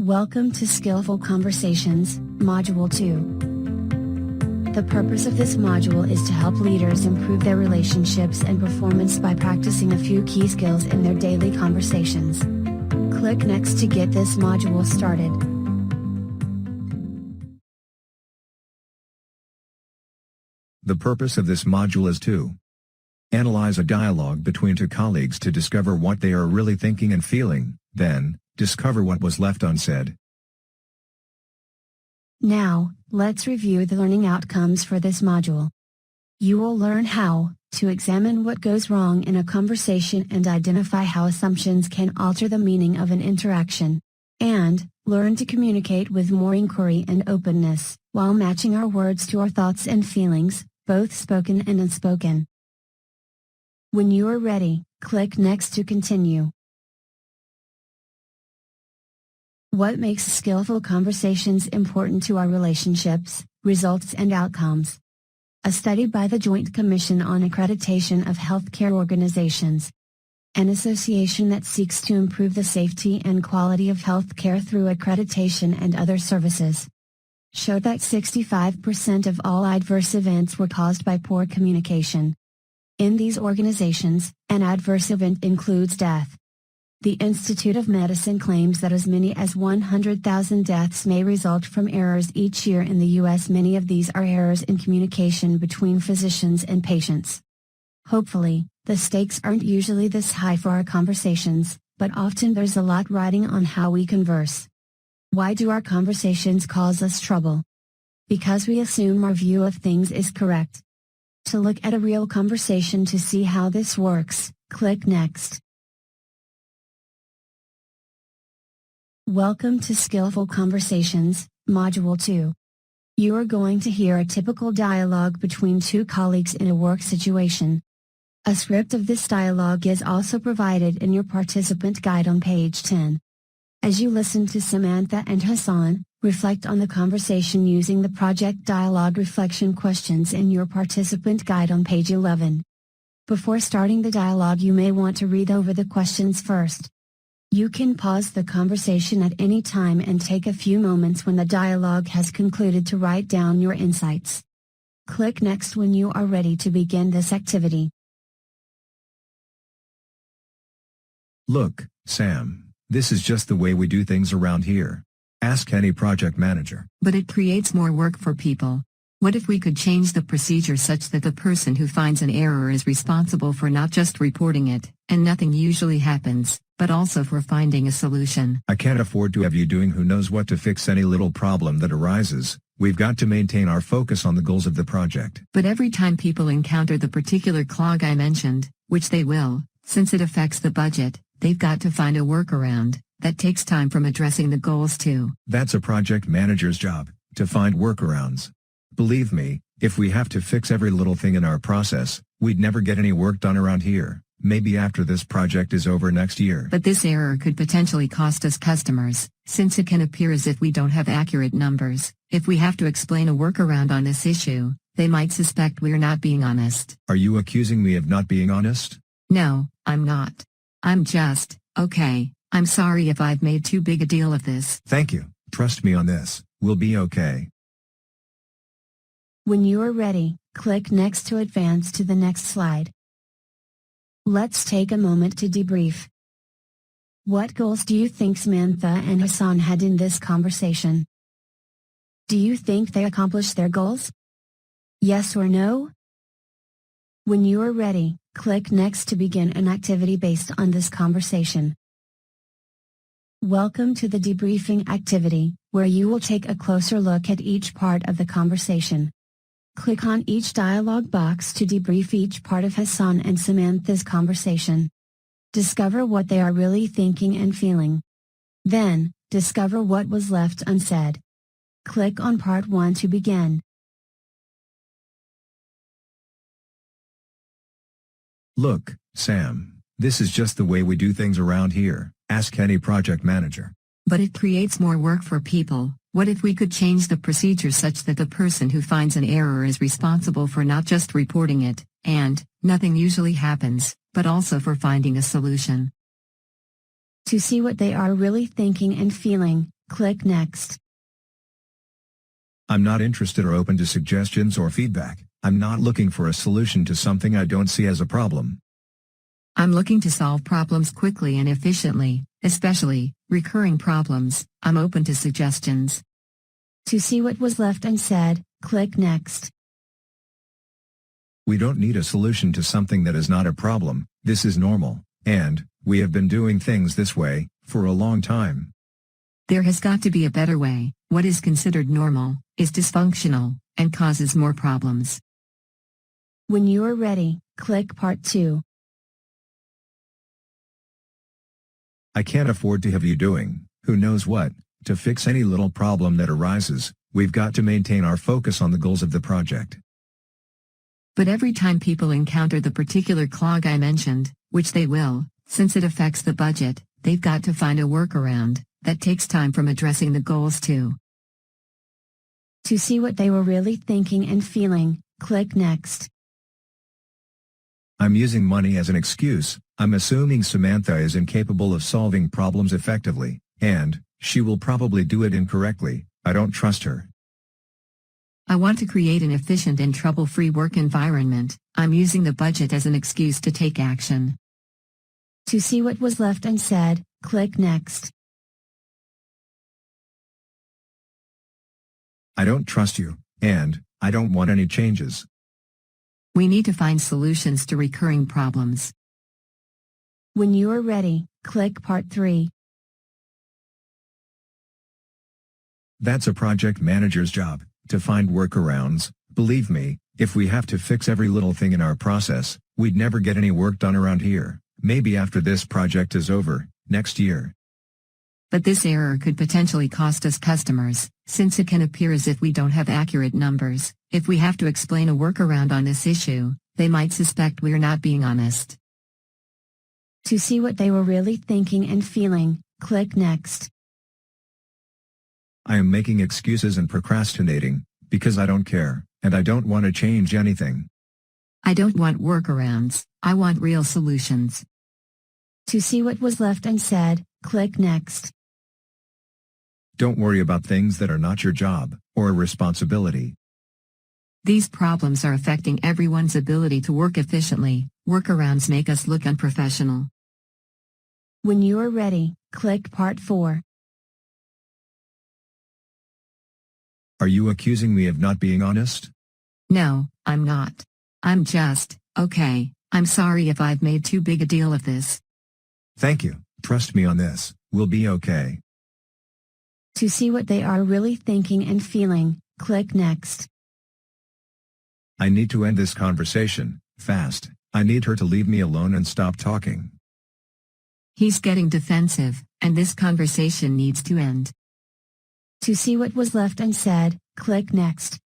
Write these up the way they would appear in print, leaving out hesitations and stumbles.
Welcome to Skillful Conversations, Module 2. The purpose of this module is to help leaders improve their relationships and performance by practicing a few key skills in their daily conversations. Click Next to get this module started. The purpose of this module is to analyze a dialogue between two colleagues to discover what they are really thinking and feeling, then discover what was left unsaid. Now, let's review the learning outcomes for this module. You will learn how to examine what goes wrong in a conversation and identify how assumptions can alter the meaning of an interaction, and learn to communicate with more inquiry and openness, while matching our words to our thoughts and feelings, both spoken and unspoken. When you are ready, click Next to continue. What makes skillful conversations important to our relationships, results and outcomes? A study by the Joint Commission on Accreditation of Healthcare Organizations, an association that seeks to improve the safety and quality of healthcare through accreditation and other services, showed that 65% of all adverse events were caused by poor communication. In these organizations, an adverse event includes death. The Institute of Medicine claims that as many as 100,000 deaths may result from errors each year in the U.S. Many of these are errors in communication between physicians and patients. Hopefully, the stakes aren't usually this high for our conversations, but often there's a lot riding on how we converse. Why do our conversations cause us trouble? Because we assume our view of things is correct. To look at a real conversation to see how this works, click Next. Welcome to Skillful Conversations, Module 2. You are going to hear a typical dialogue between two colleagues in a work situation. A script of this dialogue is also provided in your participant guide on page 10. As you listen to Samantha and Hassan, reflect on the conversation using the project dialogue reflection questions in your participant guide on page 11. Before starting the dialogue, you may want to read over the questions first. You can pause the conversation at any time and take a few moments when the dialogue has concluded to write down your insights. Click Next when you are ready to begin this activity. Look, Sam, this is just the way we do things around here. Ask any project manager. But it creates more work for people. What if we could change the procedure such that the person who finds an error is responsible for not just reporting it, and nothing usually happens, but also for finding a solution? I can't afford to have you doing who knows what to fix any little problem that arises. We've got to maintain our focus on the goals of the project. But every time people encounter the particular clog I mentioned, which they will, since it affects the budget, they've got to find a workaround. That takes time from addressing the goals too. That's a project manager's job, to find workarounds. Believe me, if we have to fix every little thing in our process, we'd never get any work done around here. Maybe after this project is over next year. But this error could potentially cost us customers, since it can appear as if we don't have accurate numbers. If we have to explain a workaround on this issue, they might suspect we're not being honest. Are you accusing me of not being honest? No, I'm not. I'm just, okay, I'm sorry if I've made too big a deal of this. Thank you. Trust me on this, we'll be okay. When you are ready, click Next to advance to the next slide. Let's take a moment to debrief. What goals do you think Samantha and Hassan had in this conversation? Do you think they accomplished their goals? Yes or no? When you are ready, click Next to begin an activity based on this conversation. Welcome to the debriefing activity, where you will take a closer look at each part of the conversation. Click on each dialog box to debrief each part of Hassan and Samantha's conversation. Discover what they are really thinking and feeling. Then, discover what was left unsaid. Click on part 1 to begin. Look, Sam, this is just the way we do things around here. Ask any project manager. But it creates more work for people. What if we could change the procedure such that the person who finds an error is responsible for not just reporting it, and nothing usually happens, but also for finding a solution? To see what they are really thinking and feeling, click Next. I'm not interested or open to suggestions or feedback. I'm not looking for a solution to something I don't see as a problem. I'm looking to solve problems quickly and efficiently, especially recurring problems. I'm open to suggestions. To see what was left unsaid, click Next. We don't need a solution to something that is not a problem. This is normal, and we have been doing things this way for a long time. There has got to be a better way. What is considered normal is dysfunctional and causes more problems. When you are ready, click Part 2. I can't afford to have you doing, who knows what, to fix any little problem that arises. We've got to maintain our focus on the goals of the project. But every time people encounter the particular clog I mentioned, which they will, since it affects the budget, they've got to find a workaround. That takes time from addressing the goals too. To see what they were really thinking and feeling, click Next. I'm using money as an excuse. I'm assuming Samantha is incapable of solving problems effectively, and she will probably do it incorrectly. I don't trust her. I want to create an efficient and trouble-free work environment. I'm using the budget as an excuse to take action. To see what was left unsaid, click Next. I don't trust you, and I don't want any changes. We need to find solutions to recurring problems. When you are ready, click Part 3. That's a project manager's job, to find workarounds. Believe me, if we have to fix every little thing in our process, we'd never get any work done around here. Maybe after this project is over, next year. But this error could potentially cost us customers, since it can appear as if we don't have accurate numbers. If we have to explain a workaround on this issue, they might suspect we're not being honest. To see what they were really thinking and feeling, click Next. I am making excuses and procrastinating, because I don't care, and I don't want to change anything. I don't want workarounds, I want real solutions. To see what was left unsaid, click Next. Don't worry about things that are not your job or responsibility. These problems are affecting everyone's ability to work efficiently. Workarounds make us look unprofessional. When you are ready, click Part 4. Are you accusing me of not being honest? No, I'm not. I'm just, okay, I'm sorry if I've made too big a deal of this. Thank you. Trust me on this, we'll be okay. To see what they are really thinking and feeling, click Next. I need to end this conversation, fast. I need her to leave me alone and stop talking. He's getting defensive, and this conversation needs to end. To see what was left unsaid, click Next.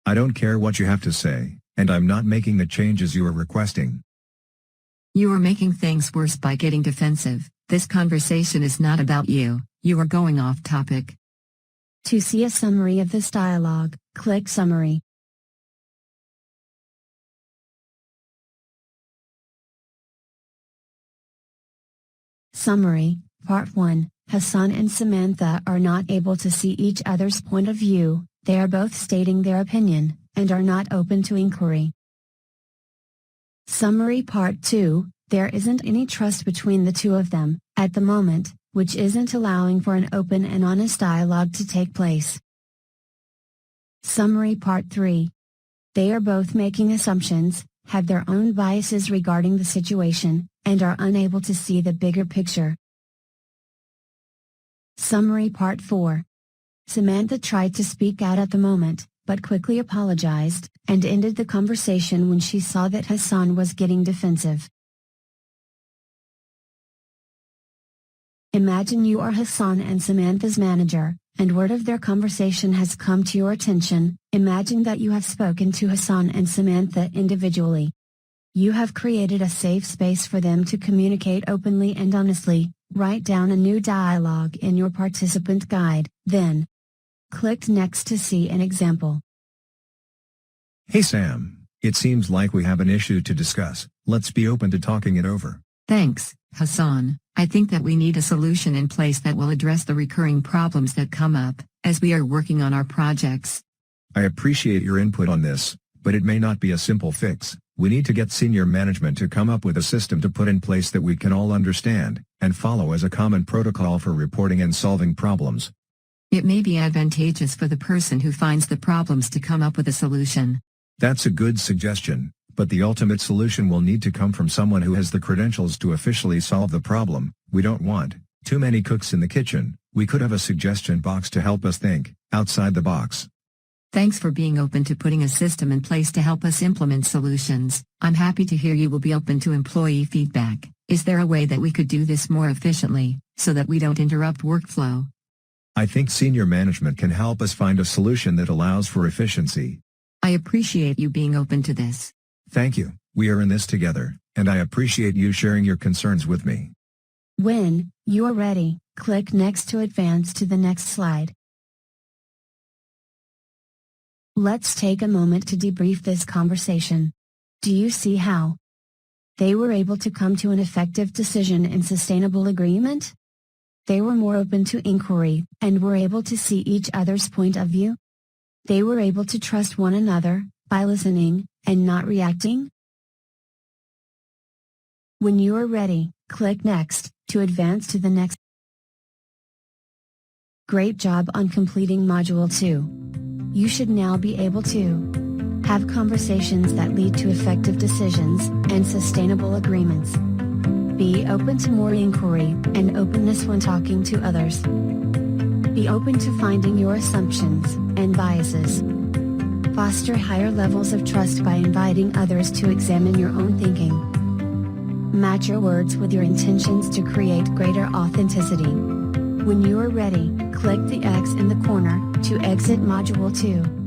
I don't care what you have to say, and I'm not making the changes you are requesting. You are making things worse by getting defensive. This conversation is not about you. You are going off topic. To see a summary of this dialogue, click Summary. Summary, Part 1. Hassan and Samantha are not able to see each other's point of view. They are both stating their opinion, and are not open to inquiry. Summary Part 2. There isn't any trust between the two of them, at the moment, which isn't allowing for an open and honest dialogue to take place. Summary Part 3. They are both making assumptions, have their own biases regarding the situation, and are unable to see the bigger picture. Summary Part 4. Samantha tried to speak out at the moment, but quickly apologized, and ended the conversation when she saw that Hassan was getting defensive. Imagine you are Hassan and Samantha's manager, and word of their conversation has come to your attention. Imagine that you have spoken to Hassan and Samantha individually. You have created a safe space for them to communicate openly and honestly. Write down a new dialogue in your participant guide, then click Next to see an example. Hey Sam, it seems like we have an issue to discuss. Let's be open to talking it over. Thanks, Hassan. I think that we need a solution in place that will address the recurring problems that come up as we are working on our projects. I appreciate your input on this, but it may not be a simple fix. We need to get senior management to come up with a system to put in place that we can all understand and follow as a common protocol for reporting and solving problems. It may be advantageous for the person who finds the problems to come up with a solution. That's a good suggestion, but the ultimate solution will need to come from someone who has the credentials to officially solve the problem. We don't want too many cooks in the kitchen. We could have a suggestion box to help us think outside the box. Thanks for being open to putting a system in place to help us implement solutions. I'm happy to hear you will be open to employee feedback. Is there a way that we could do this more efficiently, so that we don't interrupt workflow? I think senior management can help us find a solution that allows for efficiency. I appreciate you being open to this. Thank you. We are in this together, and I appreciate you sharing your concerns with me. When you are ready, click Next to advance to the next slide. Let's take a moment to debrief this conversation. Do you see how they were able to come to an effective decision and sustainable agreement? They were more open to inquiry, and were able to see each other's point of view. They were able to trust one another, by listening, and not reacting. When you are ready, click Next, to advance to the next. Great job on completing Module 2. You should now be able to have conversations that lead to effective decisions and sustainable agreements. Be open to more inquiry and openness when talking to others. Be open to finding your assumptions and biases. Foster higher levels of trust by inviting others to examine your own thinking. Match your words with your intentions to create greater authenticity. When you are ready, click the X in the corner to exit Module 2.